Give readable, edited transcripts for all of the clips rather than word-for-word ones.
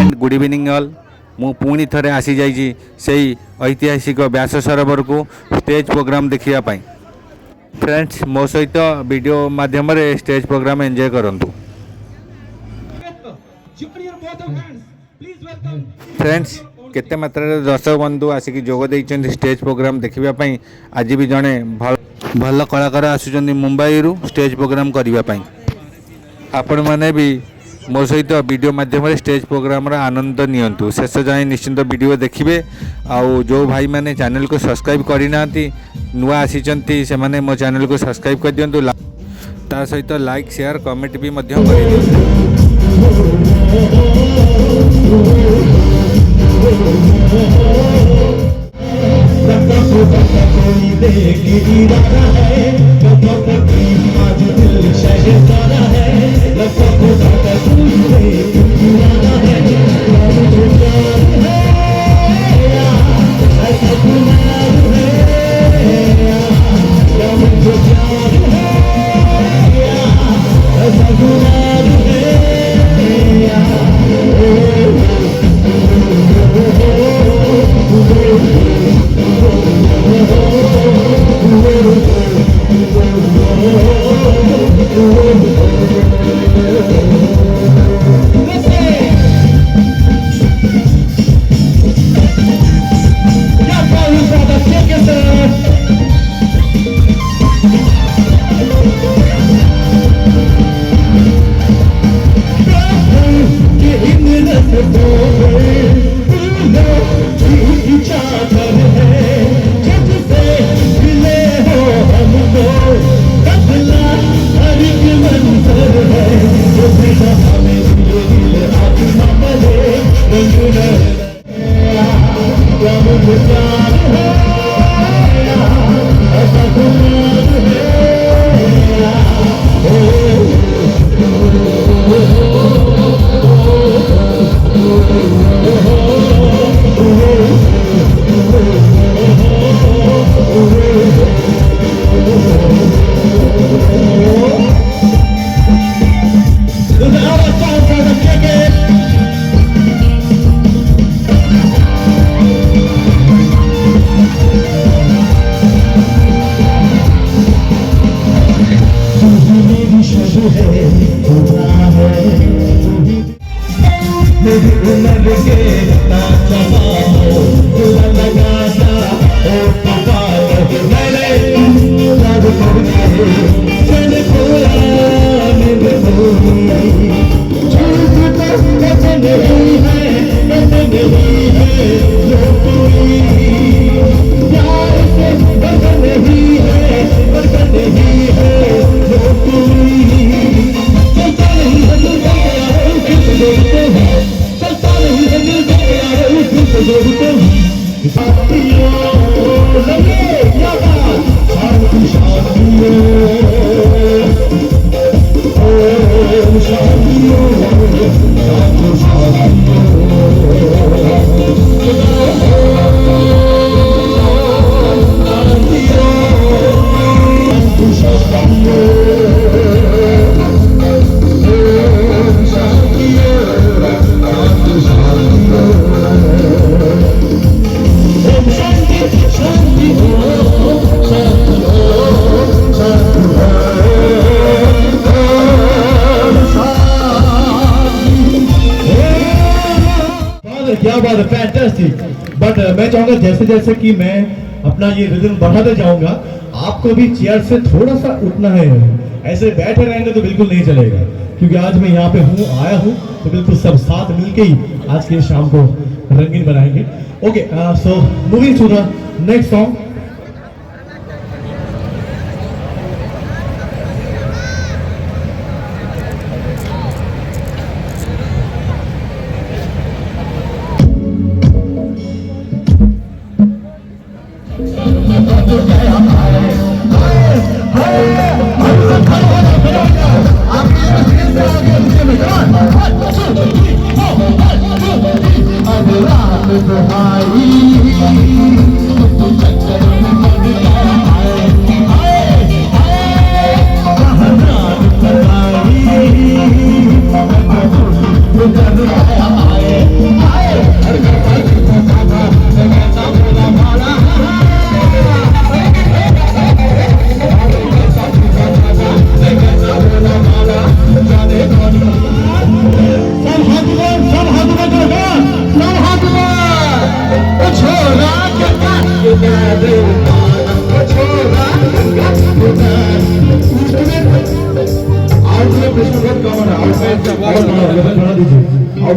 Friend good evening all. मु पुणी थरे आसी जाइए से ऐतिहासिक व्यास सरोवर को स्टेज प्रोग्राम देखिया पाई। फ्रेंड्स मो सहित वीडियो माध्यम स्टेज प्रोग्राम एंजॉय करंतु। फ्रेंड्स केते मात्रा दर्शक बंधु आसिक जोग देइछन्ति स्टेज प्रोग्राम देखिबा पई। आज भी जड़े भल कलाकार आसुचन्ति मुंबई रु स्टेज प्रोग्राम करिबा पई। आपण माने भी मो सहित वीडियो माध्यम स्टेज प्रोग्राम आनंद नियंतु। शेष जाए निश्चिंत वीडियो देखिए। आउ जो भाई माने चैनल को सब्सक्राइब करना नुआ आसी से माने मो चैनल को सब्सक्राइब कर दियंतु। ता सहित लाइक शेयर कमेंट भी मध्य क्या बात है, फैंटास्टिक। बट मैं चाहूंगा जैसे जैसे कि मैं अपना ये रिदम बढ़ाते जाऊंगा, आपको भी चेयर से थोड़ा सा उठना है। ऐसे बैठे रहेंगे तो बिल्कुल नहीं चलेगा, क्योंकि आज मैं यहाँ पे आया हूँ तो बिल्कुल सब साथ मिलके ही आज के शाम को रंगीन बनाएंगे। Okay, so moving to the next song.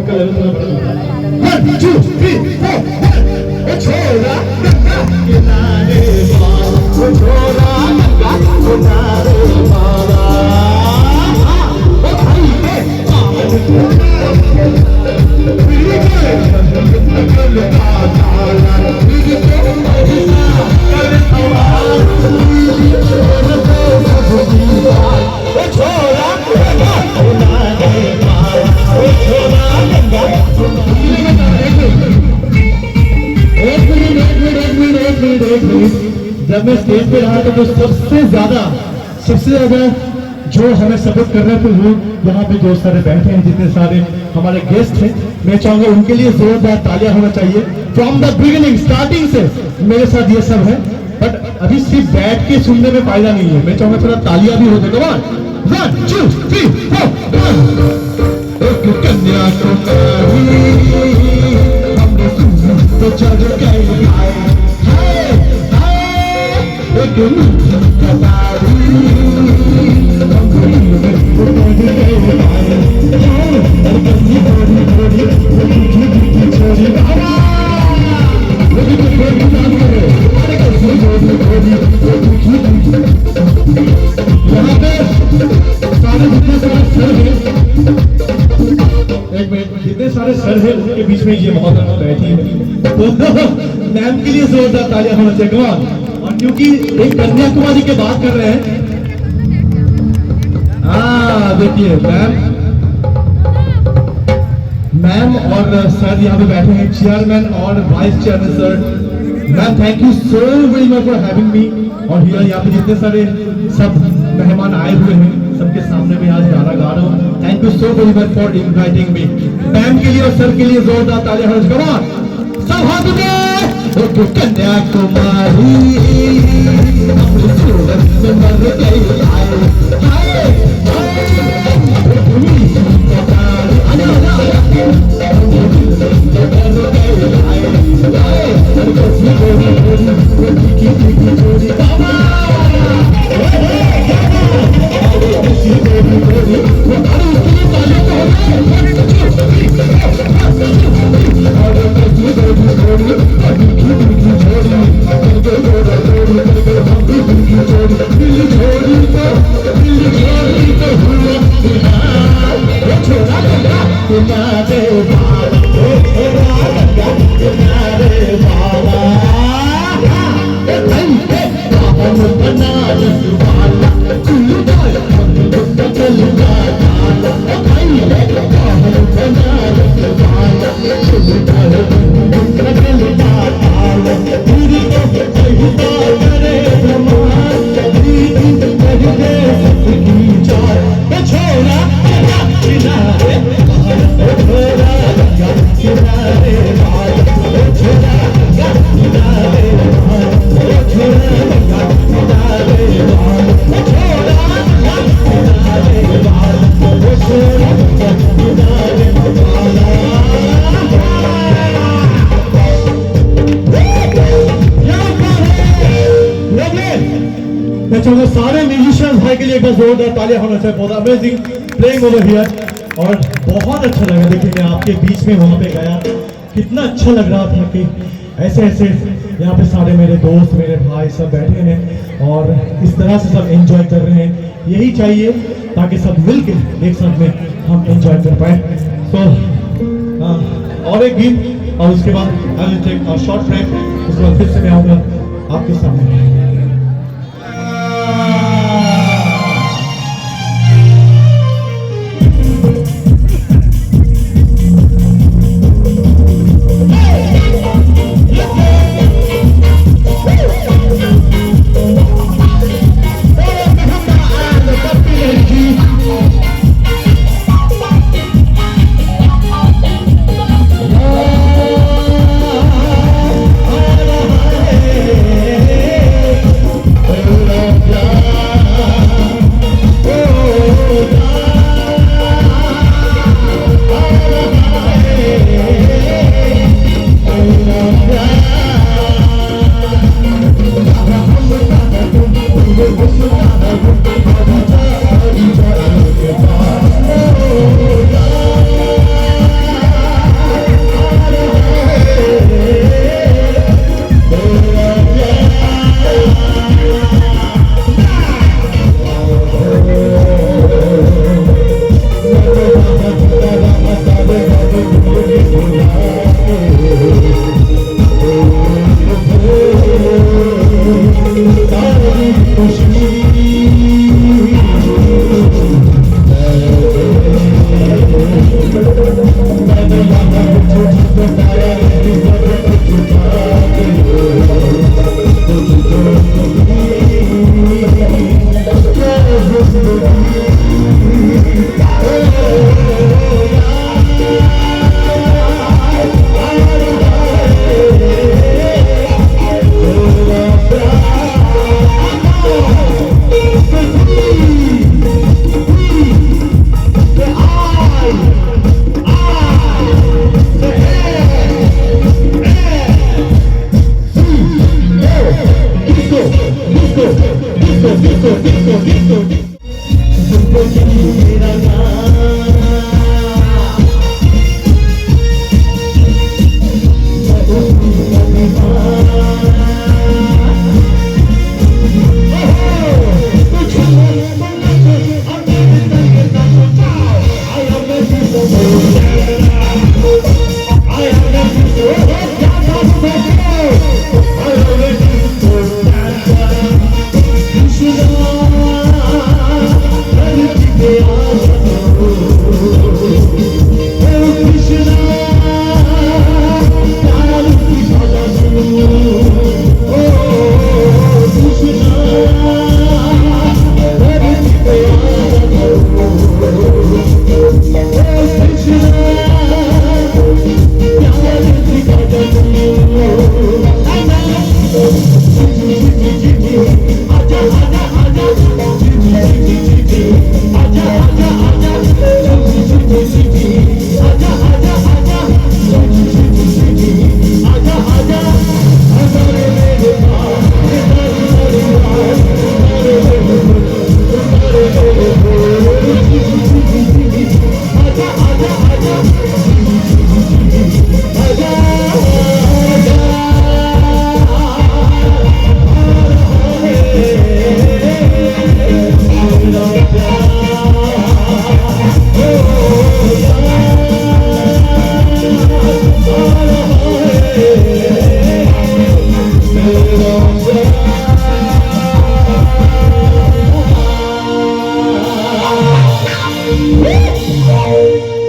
का लेवल थोड़ा बढ़ा देता हूं। 1 2 3 4 ओ छोरा गंगा किनारे वाला, ओ छोरा गंगा किनारे वाला, ओ भाई के जब मैं स्टेज पे रहा था तो सबसे ज्यादा जो हमें सपोर्ट कर रहे थे वो यहाँ पे जो सारे बैठे हैं, जितने सारे हमारे गेस्ट हैं, मैं चाहूंगा उनके लिए जोरदार तालियां होना चाहिए। फ्रॉम द बिगिनिंग, स्टार्टिंग से मेरे साथ ये सब है, बट अभी सिर्फ बैठ के सुनने में फायदा नहीं है, मैं चाहूंगा थोड़ा तालियां भी हो जाए। 1 2 3 4 एक कन्याकुमारी हमने सुनी तो चढ़ गई हाय हाय, एक मीठी कटारी जितने सारे सर हैं उनके बीच में ये मोहतरमा बैठी है, तो मैम के लिए जोरदार तालियां होना चाहिए। और क्योंकि एक कन्याकुमारी की बात कर रहे हैं, देखिए मैम और सर यहाँ पे बैठे हैं, चेयरमैन और vice chairman sir. Ma'am thank you so very much for having me. और यहाँ पे जितने सारे सब मेहमान आए हुए हैं, सबके सामने में आज गाना गा रहा हूँ। Thank you so very much for inviting me. Ma'am के लिए और सर के लिए जोरदार तालियां हो जाए। सब हाथ में कन्याकुमारी अपनी सूरत में मर गई मैं चाहूंगा सारे म्यूजिशियंस भाई के लिए एक बार जोरदार तालियां होना चाहिए। बहुत अमेजिंग प्लेइंग ओवर हियर, और बहुत अच्छा लगा। देखिए मैं आपके बीच में वहां पे गया, कितना अच्छा लग रहा था कि ऐसे ऐसे यहाँ पे सारे मेरे दोस्त, मेरे भाई सब बैठे हैं और इस तरह से सब एंजॉय कर रहे हैं। यही चाहिए ताकि सब मिलकर एक साथ में हम एंजॉय कर पाए। तो और एक गीत और उसके बाद I will take a short break, उसके बाद फिर से मैं आऊंगा आपके सामने।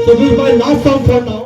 So this is my last song for now.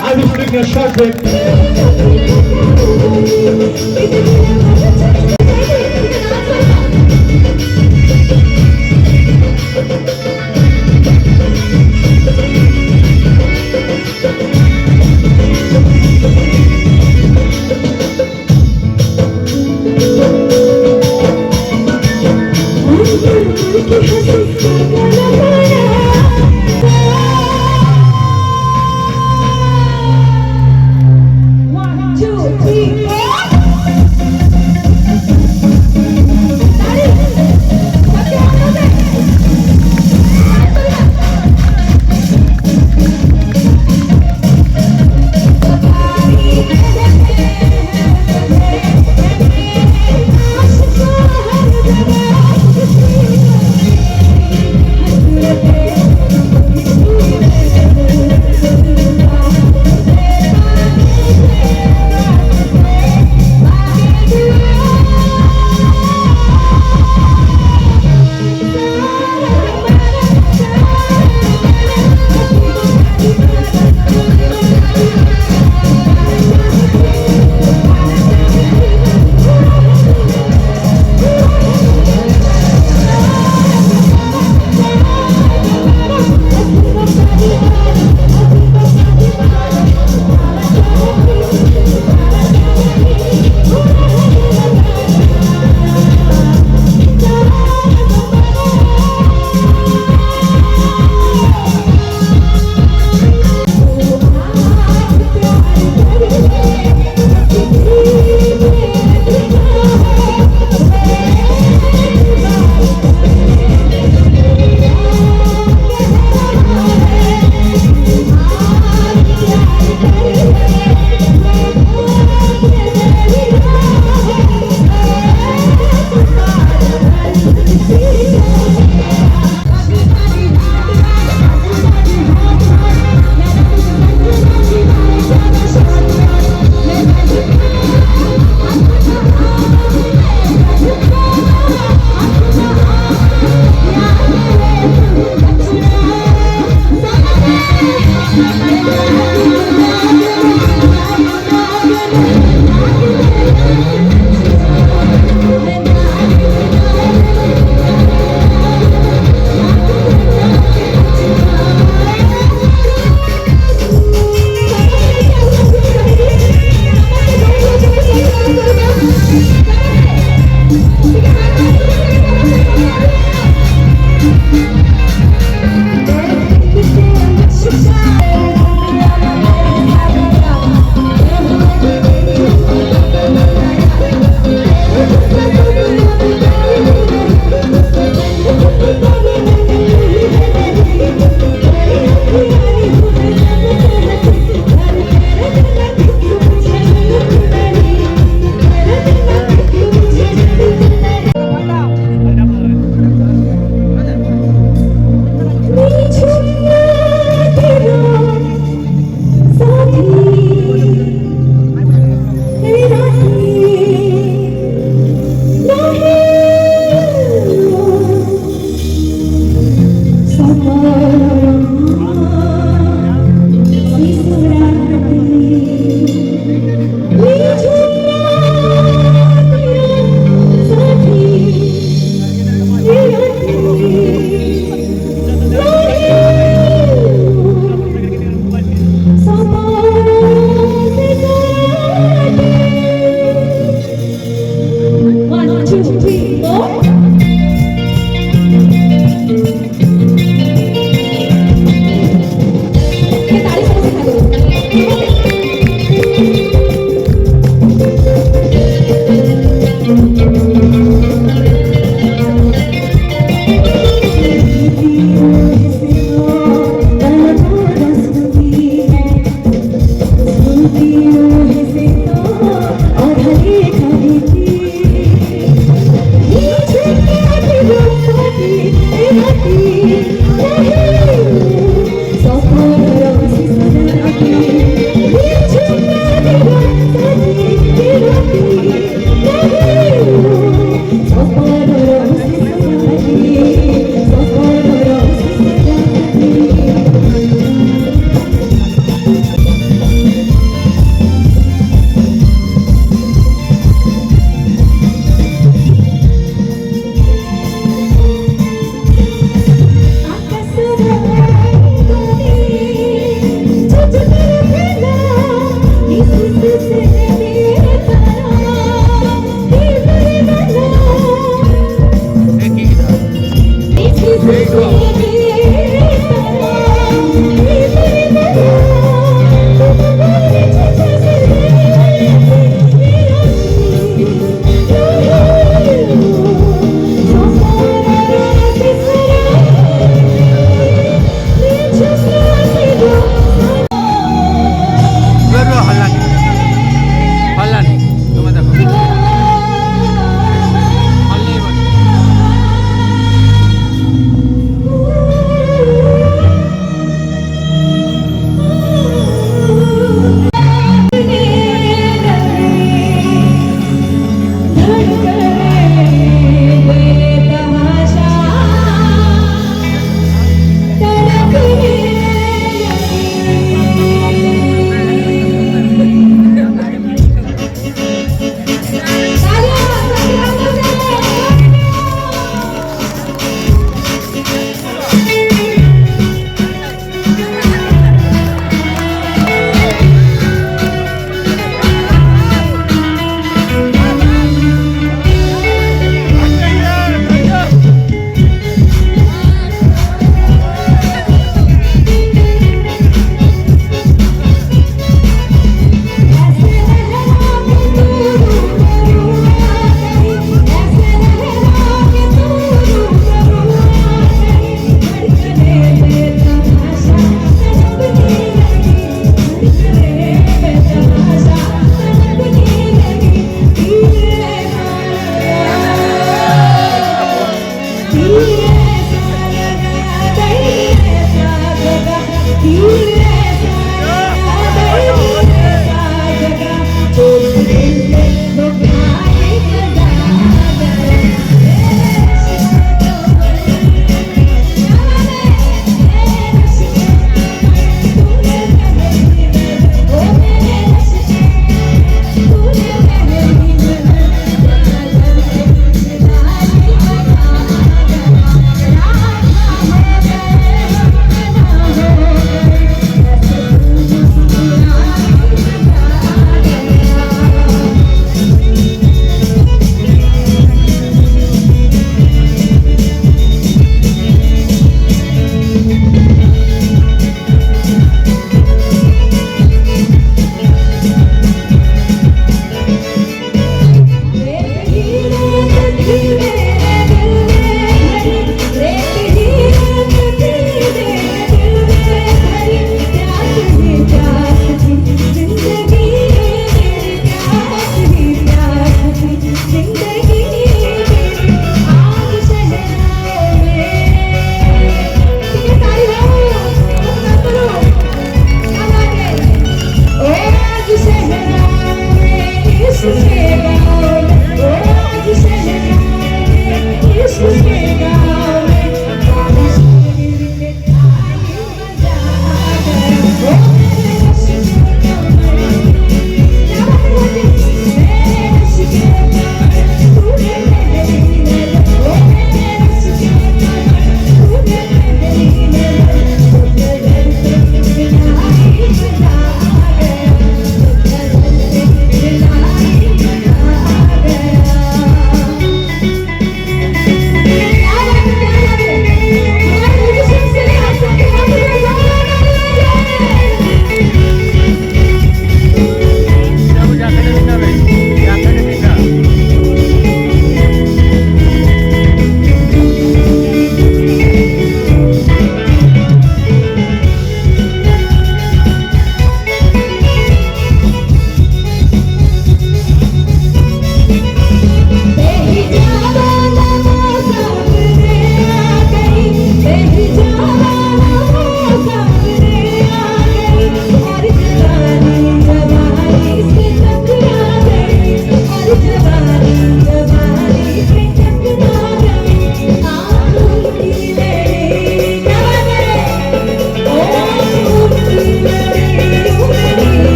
I was taking a short break.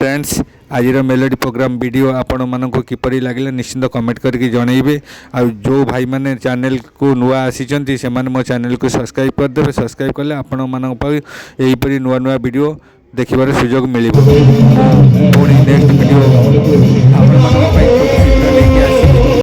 Friends आज मेलोडी प्रोग्राम वीडियो आपण मानक किपरि लागले निश्चिंत कमेंट करके जनइबे। आ जो भाई माने चैनल को नुआ आसी से मो चैनल को सब्सक्राइब करदे। सब्सक्राइब कले आपण मानक एहीपरि नुआ नुआ वीडियो देखिबार सुजोग मिलिबो।